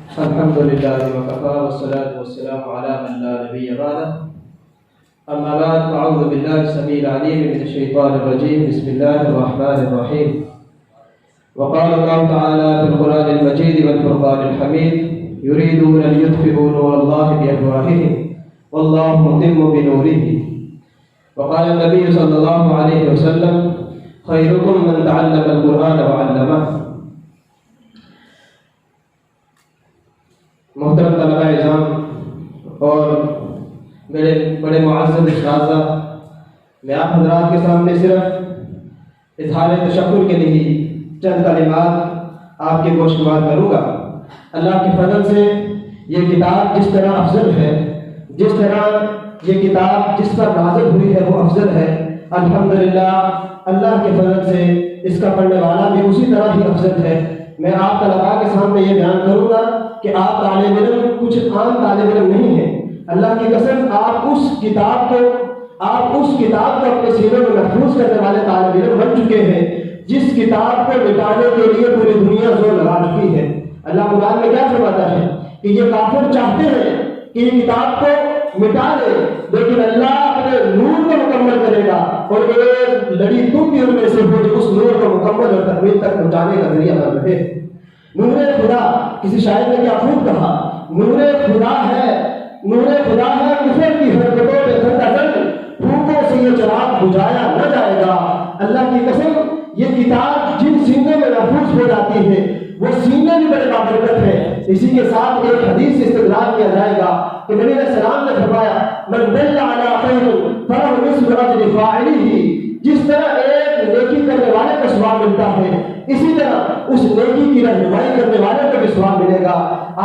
الحمد لله وكفى والصلاة والسلام على من لا نبي بعده. أما بعد فأعوذ بالله السميع العليم من الشيطان الرجيم. بسم الله الرحمن الرحيم. وقال الله تعالى في القرآن المجيد والفرقان الحميد: يريدون أن يطفئوا نور الله بأفواههم والله متم بنوره. وقال النبي صلى الله عليه وسلم: خيركم من تعلم القرآن وعلمه. محترم طلباء اعزام اور میرے بڑے معزز اساتذہ، میں آپ حضرات کے سامنے صرف اظہار تشکر کے لیے چند کلمات آپ کے گوشگوار کروں گا. اللہ کے فضل سے یہ کتاب جس طرح افضل ہے، جس طرح یہ کتاب جس پر نازل ہوئی ہے وہ افضل ہے، الحمدللہ اللہ کے فضل سے اس کا پڑھنے والا بھی اسی طرح ہی افضل ہے. میں آپ طلباء کے سامنے یہ بیان کروں گا کہ آپ طالب علم کچھ عام طالب علم نہیں ہیں. اللہ کی قسم آپ اس کتاب کو اپنے سینے میں محفوظ کرنے والے طالب علم بن چکے ہیں جس کتاب کو مٹانے کے لیے پوری دنیا زور لگا چکی ہے. اللہ قرآن میں کیا فرماتا ہے کہ یہ کافر چاہتے ہیں کہ یہ کتاب کو مٹا دے، لیکن اللہ اپنے نور کو مکمل کرے گا اور ایک لڑی تم بھی ان میں سے ہو جو اس نور کو مکمل اور تکمیل تک پہنچانے کا ذریعہ بن رہے. نور خدا، کسی شاعر نے کیا خوب کہا، نور خدا ہے کفر کی حرکتوں پہ ٹھنڈا زن، پھوکوں سے یہ چراغ بجھایا نہ جائے گا. اللہ کی قسم یہ کتاب جن سینے میں محفوظ ہو جاتی ہے وہ سینے بھی بڑے بابرکت ہے. اسی کے ساتھ ایک حدیث سے استدلال کیا جائے گا کہ نبی علیہ السلام نے فرمایا: من دل علی خیر فلہ مثل اجر فاعلہ. جس طرح ایک نیکی کرنے والے کو ثواب ملتا ہے، اسی طرح اس نیکی کی رہنمائی کرنے والے کو بھی ثواب ملے گا.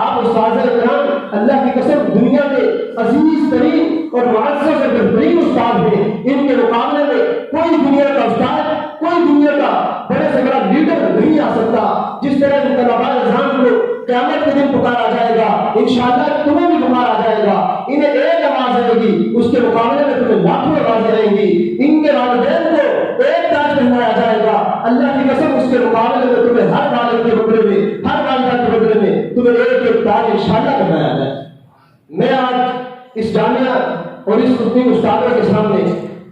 آپ استاد اکرام اللہ کی قسم دنیا کے عزیز ترین اور معزز اور بہترین استاد ہیں. ان کے مقابلے میں کوئی دنیا کا استاد، کوئی دنیا کا بڑے سے بڑا لیڈر نہیں آ سکتا. جس طرح ان طلباء اعزام کو قیامت کے دن پکارا جائے گا، انشاءاللہ تمہیں بھی پکارا جائے گا. انہیں ایک آواز آئے گی، اس کے مقابلے میں تمہیں لاکھوں آوازیں آئیں گی. ان کے والدین کو ایک تاج پہنایا جائے گا، اللہ کی قسم اس کے مقابلے میں تمہیں ہر والد کے بدلے میں، ہر والدہ کے بدلے میں تمہیں ایک ایک تاج انشاءاللہ پہنایا جائے. میں آج اس جامعہ اور اس خطبی استادوں کے سامنے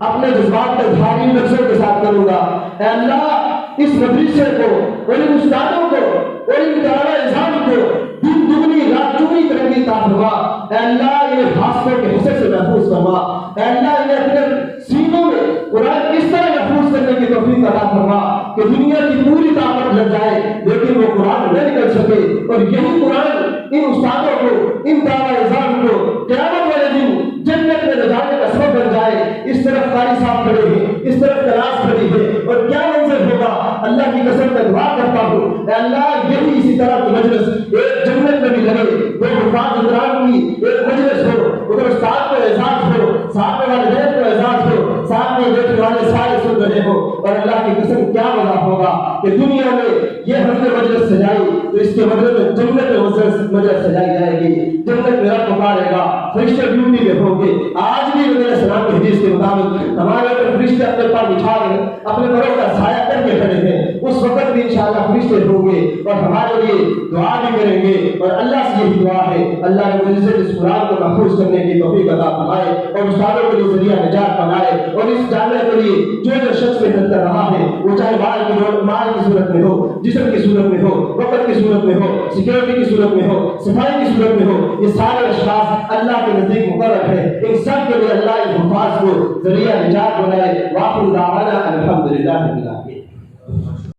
اپنے جذبات کا اظہار ان لفظوں کے ساتھ کروں گا: اے اللہ اس مدرسے کو اور ان استادوں کو اور ان طلباء اعزام کو دن دگنی رات چگنی ترقی عطا فرما. اے اللہ انہیں حاسدوں کے حسد سے محفوظ فرما. اے اللہ انہیں اپنے سینوں میں قرآن اس طرح محفوظ کرنے کی توفیق عطا فرما کہ دنیا کی پوری طاقت لگ جائے لیکن وہ قرآن نہ نکل سکے، اور یہی قرآن ان استادوں کو، ان طلباء اعزام کو قیامت والے دن جنت میں لے جانے کا سبب بن جائے. اس طرف قاری صاحب کھڑے ہیں، اس طرف کلاس کھڑی ہے، اور کیا منظر ہوگا. اللہ کی قسم میں دعا کرتا ہوں اے اللہ یہی اسی طرح کی مجلس ایک جنت میں بھی لگے، دو حفاظ حضرات کی ایک مجلس ہو، ادھر استاد کو اعزاز ہو، ساتھ میں والدین کو اعزاز ہو، ساتھ میں بیٹھنے والے سارے سن رہے ہو. اور اللہ کی قسم کیا مزہ ہوگا کہ دنیا میں یہ ہم نے مجلس سجائی تو اس کے بدلے میں جنت میں مجلس سجائی جائے گی. جنت میں رب پکارے گا، فرشتے ڈیوٹی میں ہوں گے. آج بھی نبی علیہ السلام کی حدیث کے مطابق ہمارے اوپر فرشتے اپنے پر بچھا کر اپنے پروں کا سایہ کر کے کھڑے ہیں. اس وقت بھی انشاءاللہ فرشتے ہوں گے اور ہمارے لیے دعا بھی کریں گے. اور اللہ سے یہی دعا ہے اللہ نے مجھ سے اس قرآن کو محفوظ کرنے کی توفیق عطا فرمائے اور استادوں کے لیے ذریعہ نجات بنائے. اور اس جامعہ کے لیے جو شخص محنت کر رہا ہے وہ چاہے مال کی صورت میں ہو، جسم کی صورت میں ہو، وقت کی صورت میں ہو، سیکورٹی کی صورت میں ہو، صفائی کی صورت میں ہو، یہ سارے اشخاص اللہ کے نزدیک مقرر ہے. ان سب کے لیے اللہ ان حفاظ کو ذریعہ نجات بنائے. وآخر دعوانا الحمدللہ رب العالمین.